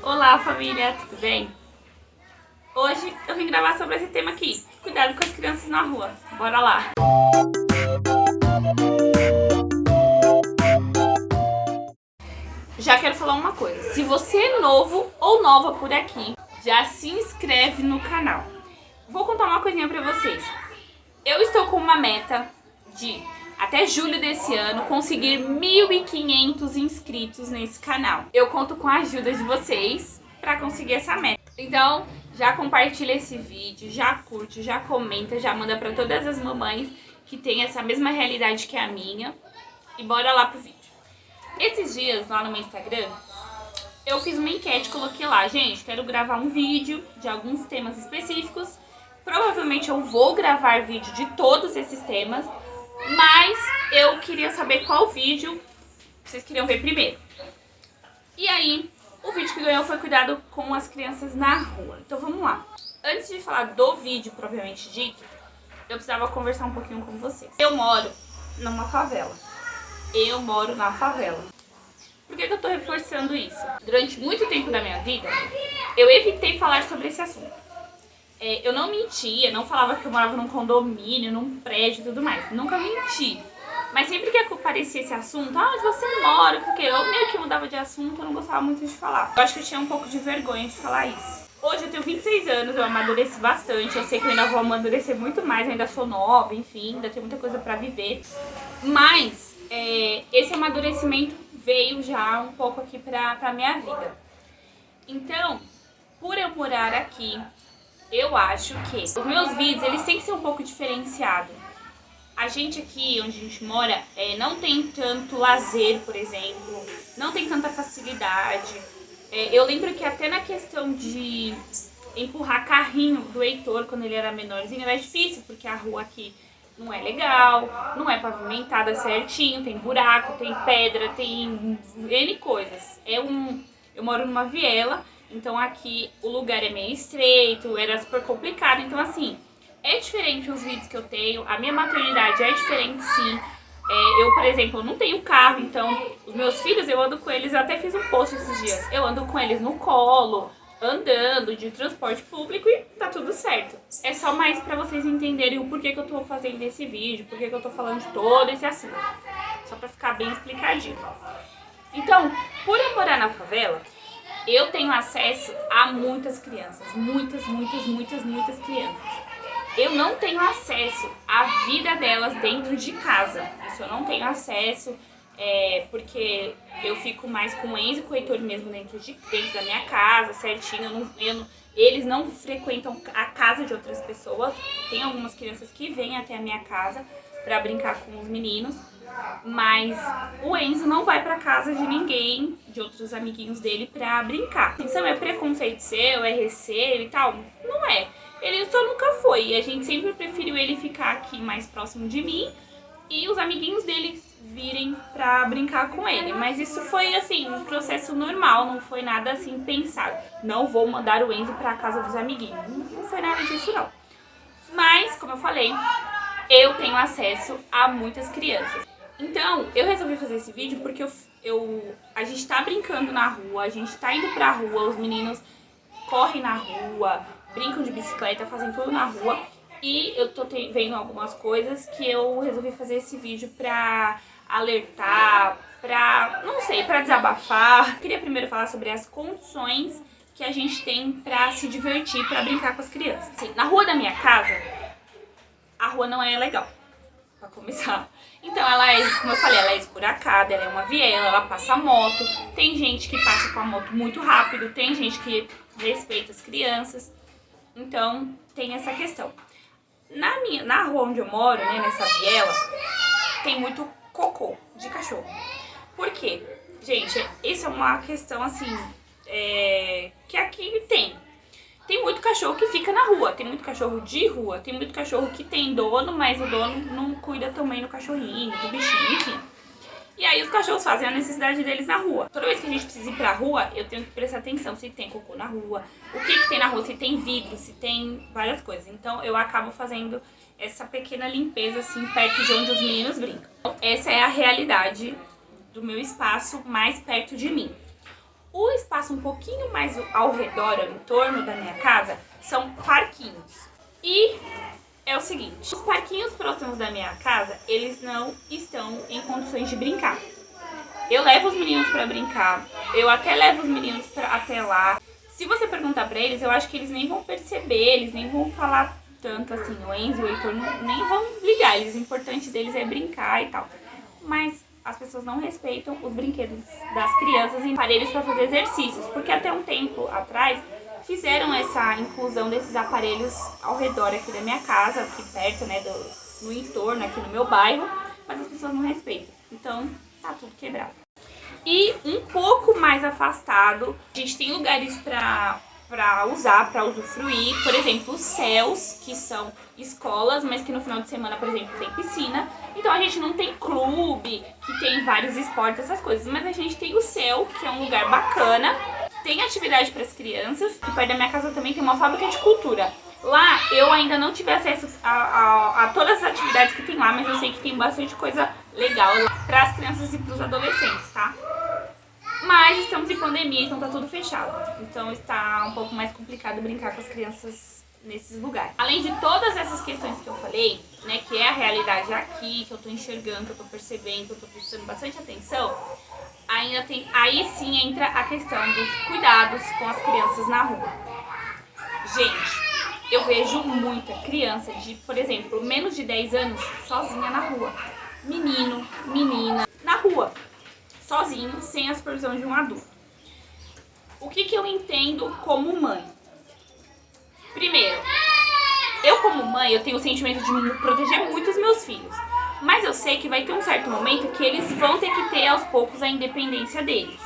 Olá família, tudo bem? Hoje eu vim gravar sobre esse tema aqui, cuidado com as crianças na rua. Bora lá! Já quero falar uma coisa, se você é novo ou nova por aqui, já se inscreve no canal. Vou contar uma coisinha pra vocês. Eu estou com uma meta de, até julho desse ano, conseguir 1.500 inscritos nesse canal. Eu conto com a ajuda de vocês pra conseguir essa meta. Então, já compartilha esse vídeo, já curte, já comenta, já manda pra todas as mamães que têm essa mesma realidade que a minha. E bora lá pro vídeo. Esses dias, lá no meu Instagram, eu fiz uma enquete, coloquei lá, gente, quero gravar um vídeo de alguns temas específicos. Provavelmente eu vou gravar vídeo de todos esses temas, mas eu queria saber qual vídeo vocês queriam ver primeiro. E aí, o vídeo que ganhou foi cuidado com as crianças na rua. Então vamos lá. Antes de falar do vídeo propriamente dito, eu precisava conversar um pouquinho com vocês. Eu moro numa favela. Eu moro na favela. Por que eu tô reforçando isso? Durante muito tempo da minha vida, eu evitei falar sobre esse assunto. Eu não mentia, não falava que eu morava num condomínio, num prédio e tudo mais. Nunca menti. Mas sempre que aparecia esse assunto, onde você mora, porque eu meio que mudava de assunto, eu não gostava muito de falar. Eu acho que eu tinha um pouco de vergonha de falar isso. Hoje eu tenho 26 anos, eu amadureci bastante, eu sei que eu ainda vou amadurecer muito mais, eu ainda sou nova, enfim, ainda tenho muita coisa pra viver. Mas esse amadurecimento veio já um pouco aqui pra minha vida. Então, por eu morar aqui, eu acho que os meus vídeos, eles têm que ser um pouco diferenciados. A gente aqui, onde a gente mora, não tem tanto lazer, por exemplo, não tem tanta facilidade. Eu lembro que até na questão de empurrar carrinho do Heitor, quando ele era menorzinho, era difícil, porque a rua aqui não é legal, não é pavimentada certinho, tem buraco, tem pedra, tem N coisas. Eu moro numa viela, então aqui o lugar é meio estreito, era super complicado. Então assim, é diferente os vídeos que eu tenho, a minha maternidade é diferente sim. Eu, por exemplo, não tenho carro, então os meus filhos, eu ando com eles, eu até fiz um post esses dias, eu ando com eles no colo, andando de transporte público e tá tudo certo. É só mais pra vocês entenderem o porquê que eu tô fazendo esse vídeo, porquê que eu tô falando de todo esse assunto. Só pra ficar bem explicadinho. Então, por eu morar na favela, eu tenho acesso a muitas crianças, muitas crianças. Eu não tenho acesso à vida delas dentro de casa. Isso eu não tenho acesso, porque eu fico mais com o Enzo e com o Heitor mesmo dentro da minha casa, certinho. Eles não frequentam a casa de outras pessoas. Tem algumas crianças que vêm até a minha casa pra brincar com os meninos, mas o Enzo não vai pra casa de ninguém, de outros amiguinhos dele, pra brincar. Isso é preconceito seu, é receio e tal? Não é. Ele só nunca foi, e a gente sempre preferiu ele ficar aqui mais próximo de mim e os amiguinhos dele virem pra brincar com ele. Mas isso foi assim, um processo normal, não foi nada assim pensado. Não vou mandar o Enzo pra casa dos amiguinhos, não foi nada disso não. Mas, como eu falei, eu tenho acesso a muitas crianças. Então, eu resolvi fazer esse vídeo porque a gente tá brincando na rua, a gente tá indo pra rua, os meninos correm na rua, brincam de bicicleta, fazem tudo na rua. E eu tô vendo algumas coisas que eu resolvi fazer esse vídeo pra alertar, não sei, pra desabafar. Eu queria primeiro falar sobre as condições que a gente tem pra se divertir, pra brincar com as crianças. Assim, na rua da minha casa, a rua não é legal, pra começar. Então ela é, como eu falei, ela é esburacada, ela é uma viela, ela passa moto. Tem gente que passa com a moto muito rápido, tem gente que respeita as crianças. Então tem essa questão. Na rua onde eu moro, né, nessa viela, tem muito cocô de cachorro. Por quê? Gente, isso é uma questão assim, que aqui tem muito cachorro que fica na rua, tem muito cachorro de rua, tem muito cachorro que tem dono, mas o dono não cuida também do cachorrinho, do bichinho, enfim. E aí os cachorros fazem a necessidade deles na rua. Toda vez que a gente precisa ir pra rua, eu tenho que prestar atenção se tem cocô na rua, o que tem na rua, se tem vidro, se tem várias coisas. Então eu acabo fazendo essa pequena limpeza assim perto de onde os meninos brincam. Então, essa é a realidade do meu espaço mais perto de mim. O espaço um pouquinho mais ao redor, ao entorno da minha casa, são parquinhos. E é o seguinte, os parquinhos próximos da minha casa, eles não estão em condições de brincar. Eu levo os meninos pra brincar, eu até levo os meninos até lá. Se você perguntar pra eles, eu acho que eles nem vão perceber, eles nem vão falar tanto assim. O Enzo e o Heitor nem vão ligar, o importante deles é brincar e tal. Mas as pessoas não respeitam os brinquedos das crianças e aparelhos para fazer exercícios, porque até um tempo atrás fizeram essa inclusão desses aparelhos ao redor aqui da minha casa, aqui perto, né, no entorno, aqui no meu bairro, mas as pessoas não respeitam. Então, tá tudo quebrado. E um pouco mais afastado, a gente tem lugares para usar, para usufruir, por exemplo, os CELs, que são escolas, mas que no final de semana, por exemplo, tem piscina. Então a gente não tem clube, que tem vários esportes, essas coisas, mas a gente tem o CEL, que é um lugar bacana, tem atividade para as crianças, e perto da minha casa também tem uma fábrica de cultura. Lá eu ainda não tive acesso a todas as atividades que tem lá, mas eu sei que tem bastante coisa legal para as crianças e para os adolescentes, tá? Mas estamos em pandemia, então tá tudo fechado. Então está um pouco mais complicado brincar com as crianças nesses lugares. Além de todas essas questões que eu falei, né, que é a realidade aqui, que eu tô enxergando, que eu tô percebendo, que eu tô prestando bastante atenção, ainda tem, aí sim entra a questão dos cuidados com as crianças na rua. Gente, eu vejo muita criança de, por exemplo, menos de 10 anos sozinha na rua. Menino, menina, na rua. Sozinho, sem a supervisão de um adulto. O que eu entendo como mãe? Primeiro, eu como mãe, eu tenho o sentimento de proteger muito os meus filhos. Mas eu sei que vai ter um certo momento que eles vão ter que ter aos poucos a independência deles.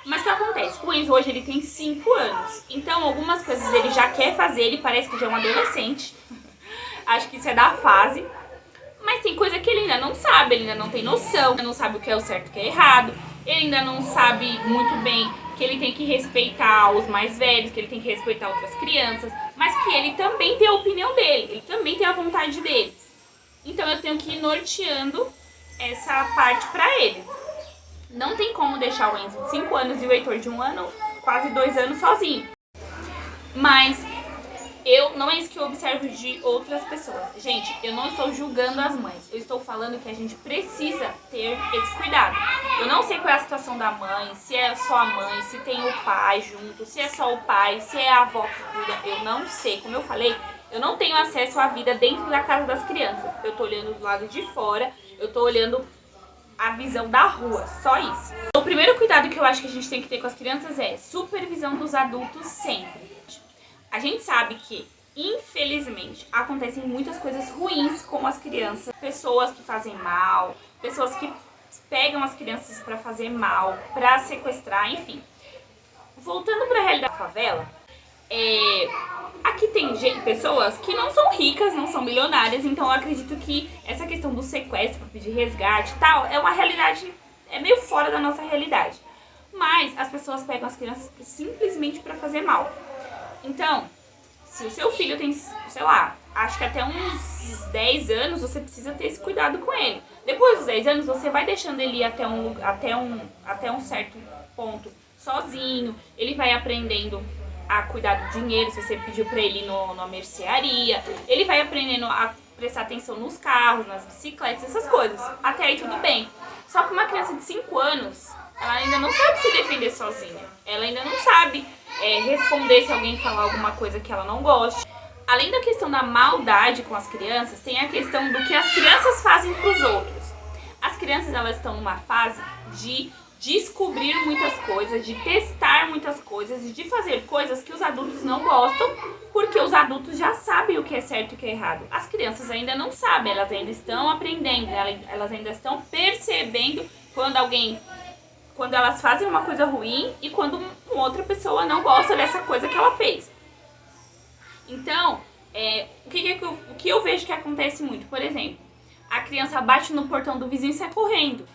Mas o que acontece? O Enzo hoje ele tem 5 anos. Então algumas coisas ele já quer fazer, ele parece que já é um adolescente. Acho que isso é da fase. Mas tem coisa que ele ainda não sabe, ele ainda não tem noção, ele não sabe o que é o certo e o que é errado, ele ainda não sabe muito bem que ele tem que respeitar os mais velhos, que ele tem que respeitar outras crianças, mas que ele também tem a opinião dele, ele também tem a vontade dele. Então eu tenho que ir norteando essa parte pra ele. Não tem como deixar o Enzo de 5 anos e o Heitor de 1 ano, quase 2 anos sozinho. Mas não é isso que eu observo de outras pessoas. Gente, eu não estou julgando as mães. Eu estou falando que a gente precisa ter esse cuidado. Eu não sei qual é a situação da mãe, se é só a mãe, se tem o pai junto, se é só o pai, se é a avó que cuida. Eu não sei. Como eu falei, eu não tenho acesso à vida dentro da casa das crianças. Eu tô olhando do lado de fora, eu tô olhando a visão da rua, só isso. O primeiro cuidado que eu acho que a gente tem que ter com as crianças é supervisão dos adultos sempre. A gente sabe que, infelizmente, acontecem muitas coisas ruins com as crianças. Pessoas que fazem mal, pessoas que pegam as crianças pra fazer mal, pra sequestrar, enfim. Voltando pra realidade da favela, aqui tem pessoas que não são ricas, não são milionárias, então eu acredito que essa questão do sequestro, pedir resgate e tal, é uma realidade, é meio fora da nossa realidade. Mas as pessoas pegam as crianças simplesmente pra fazer mal. Então, se o seu filho tem, sei lá, acho que até uns 10 anos, você precisa ter esse cuidado com ele. Depois dos 10 anos, você vai deixando ele ir até um certo ponto sozinho. Ele vai aprendendo a cuidar do dinheiro, se você pediu pra ele ir na mercearia. Ele vai aprendendo a prestar atenção nos carros, nas bicicletas, essas coisas. Até aí tudo bem. Só que uma criança de 5 anos, ela ainda não sabe se defender sozinha. Ela ainda não sabe responder se alguém falar alguma coisa que ela não goste. Além da questão da maldade com as crianças, tem a questão do que as crianças fazem para os outros. As crianças, elas estão numa fase de descobrir muitas coisas, de testar muitas coisas e de fazer coisas que os adultos não gostam, porque os adultos já sabem o que é certo e o que é errado. As crianças ainda não sabem, elas ainda estão aprendendo, elas ainda estão percebendo quando elas fazem uma coisa ruim e quando uma outra pessoa não gosta dessa coisa que ela fez. Então, o que eu vejo que acontece muito, por exemplo, a criança bate no portão do vizinho e sai correndo.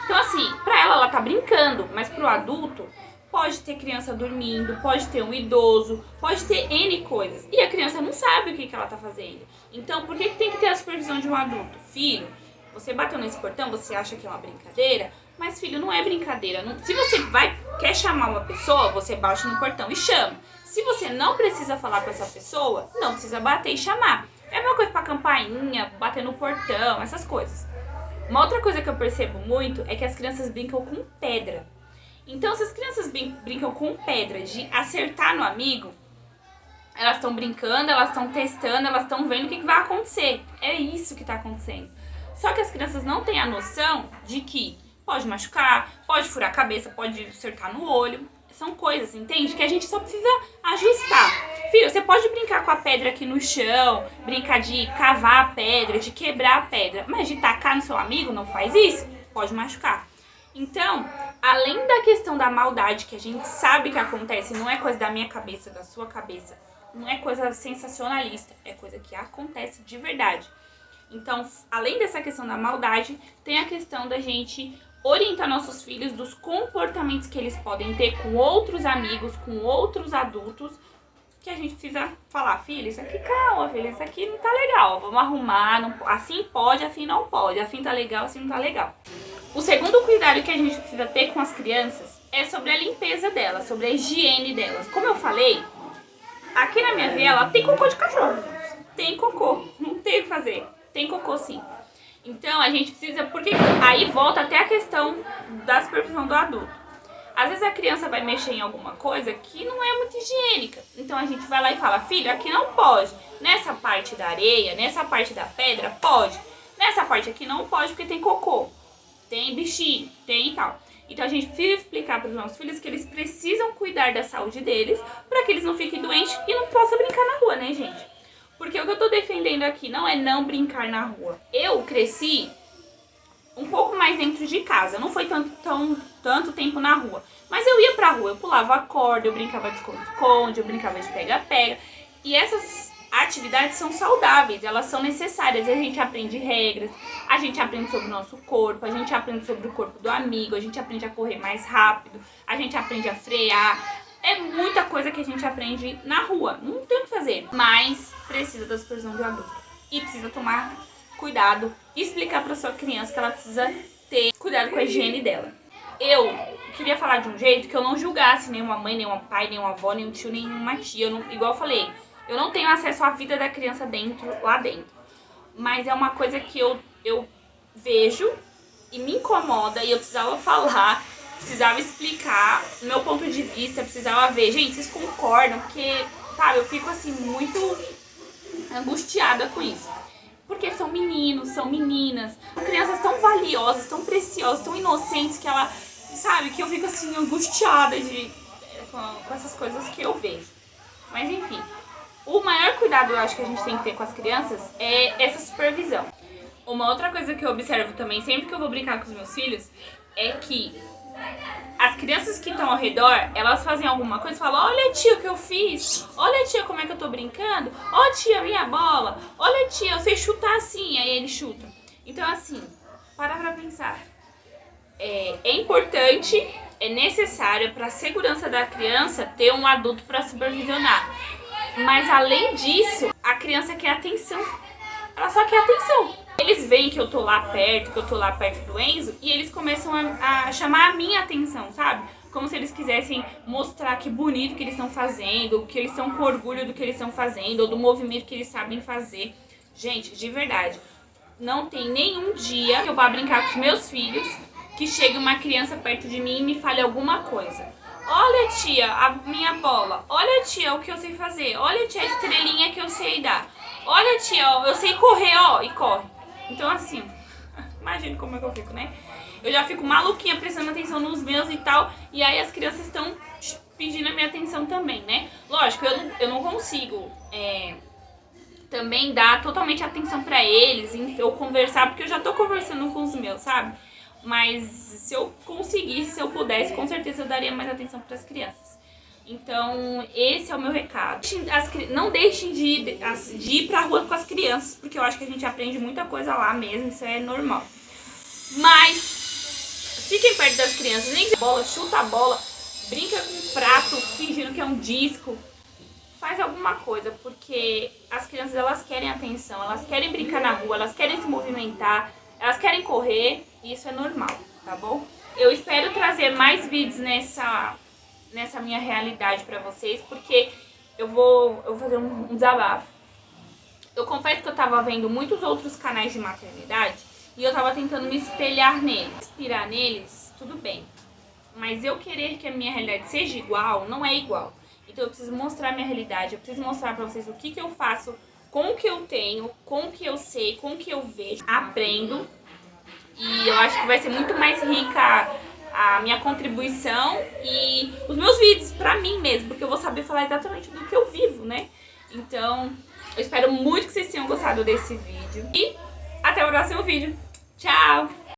Então assim, pra ela tá brincando, mas pro adulto, pode ter criança dormindo, pode ter um idoso, pode ter N coisas. E a criança não sabe o que ela tá fazendo. Então, por que tem que ter a supervisão de um adulto? Filho, você bateu nesse portão, você acha que é uma brincadeira? Mas, filho, não é brincadeira. Se você quer chamar uma pessoa, você bate no portão e chama. Se você não precisa falar com essa pessoa, não precisa bater e chamar. É a mesma coisa pra campainha, bater no portão, essas coisas. Uma outra coisa que eu percebo muito é que as crianças brincam com pedra. Então, se as crianças brincam com pedra de acertar no amigo, elas estão brincando, elas estão testando, elas estão vendo o que vai acontecer. É isso que está acontecendo. Só que as crianças não têm a noção de que pode machucar, pode furar a cabeça, pode acertar no olho. São coisas, entende? Que a gente só precisa ajustar. Filho, você pode brincar com a pedra aqui no chão, brincar de cavar a pedra, de quebrar a pedra, mas de tacar no seu amigo, não faz isso, pode machucar. Então, além da questão da maldade, que a gente sabe que acontece, não é coisa da minha cabeça, da sua cabeça, não é coisa sensacionalista, é coisa que acontece de verdade. Então, além dessa questão da maldade, tem a questão da gente orientar nossos filhos dos comportamentos que eles podem ter com outros amigos, com outros adultos, que a gente precisa falar, filho, isso aqui calma, filho, isso aqui não tá legal, vamos arrumar, não, assim pode, assim não pode, assim tá legal, assim não tá legal. O segundo cuidado que a gente precisa ter com as crianças é sobre a limpeza delas, sobre a higiene delas. Como eu falei, aqui na minha viela tem cocô de cachorro, tem cocô, não tem o que fazer, tem cocô sim. Então a gente precisa, porque aí volta até a questão da supervisão do adulto. Às vezes a criança vai mexer em alguma coisa que não é muito higiênica. Então a gente vai lá e fala, filho, aqui não pode. Nessa parte da areia, nessa parte da pedra, pode. Nessa parte aqui não pode porque tem cocô, tem bichinho, tem e tal. Então a gente precisa explicar para os nossos filhos que eles precisam cuidar da saúde deles para que eles não fiquem doentes e não possam brincar na rua, né, gente? Porque o que eu tô defendendo aqui não é não brincar na rua. Eu cresci um pouco mais dentro de casa, não foi tanto tempo na rua. Mas eu ia pra rua, eu pulava corda, eu brincava de esconde-esconde, eu brincava de pega-pega. E essas atividades são saudáveis, elas são necessárias. A gente aprende regras, a gente aprende sobre o nosso corpo, a gente aprende sobre o corpo do amigo, a gente aprende a correr mais rápido, a gente aprende a frear. É muita coisa que a gente aprende na rua, não tem o que fazer. Mas precisa da supervisão do adulto. E precisa tomar cuidado e explicar para sua criança que ela precisa ter cuidado com a higiene dela. Eu queria falar de um jeito que eu não julgasse nenhuma mãe, nenhum pai, nenhuma avó, nenhum tio, nenhuma tia. Igual eu falei, eu não tenho acesso à vida da criança lá dentro. Mas é uma coisa que eu vejo e me incomoda e eu precisava falar, precisava explicar o meu ponto de vista, precisava ver. Gente, vocês concordam? Porque, sabe, eu fico assim muito angustiada com isso. Porque são meninos, são meninas, são crianças tão valiosas, tão preciosas, tão inocentes que ela, sabe, que eu fico assim angustiada com essas coisas que eu vejo. Mas enfim, o maior cuidado eu acho que a gente tem que ter com as crianças é essa supervisão. Uma outra coisa que eu observo também, sempre que eu vou brincar com os meus filhos, é que as crianças que estão ao redor, elas fazem alguma coisa e falam, olha tia o que eu fiz, olha tia como é que eu tô brincando, ó tia minha bola, olha tia eu sei chutar assim, aí ele chuta. Então assim, para pra pensar, é importante, é necessário para a segurança da criança ter um adulto para supervisionar. Mas além disso, a criança quer atenção, ela só quer atenção. Eles veem que eu tô lá perto do Enzo, e eles começam a chamar a minha atenção, sabe? Como se eles quisessem mostrar que bonito que eles estão fazendo, que eles estão com orgulho do que eles estão fazendo, ou do movimento que eles sabem fazer. Gente, de verdade, não tem nenhum dia que eu vá brincar com os meus filhos que chegue uma criança perto de mim e me fale alguma coisa. Olha tia, a minha bola, olha tia, o que eu sei fazer, olha tia, a estrelinha que eu sei dar. Olha tia, eu sei correr, ó, e corre. Então assim, imagina como é que eu fico, né? Eu já fico maluquinha prestando atenção nos meus e tal, e aí as crianças estão pedindo a minha atenção também, né? Lógico, eu não consigo também dar totalmente atenção pra eles, eu conversar, porque eu já tô conversando com os meus, sabe? Mas se eu conseguisse, se eu pudesse, com certeza eu daria mais atenção pras crianças. Então, esse é o meu recado. Não deixem de ir pra rua com as crianças, porque eu acho que a gente aprende muita coisa lá mesmo, isso é normal. Mas, fiquem perto das crianças, nem bola, chuta a bola, brinca com um prato, fingindo que é um disco. Faz alguma coisa, porque as crianças, elas querem atenção, elas querem brincar na rua, elas querem se movimentar, elas querem correr, e isso é normal, tá bom? eu espero trazer mais vídeos nessa minha realidade pra vocês, porque eu vou fazer um desabafo. Eu confesso que eu tava vendo muitos outros canais de maternidade e eu tava tentando me espelhar neles. Inspirar neles, tudo bem. Mas eu querer que a minha realidade seja igual, não é igual. Então eu preciso mostrar a minha realidade, eu preciso mostrar pra vocês o que eu faço com o que eu tenho, com o que eu sei, com o que eu vejo, aprendo. E eu acho que vai ser muito mais rica a minha contribuição e os meus vídeos pra mim mesmo, porque eu vou saber falar exatamente do que eu vivo, né? Então, eu espero muito que vocês tenham gostado desse vídeo. E até o próximo vídeo. Tchau!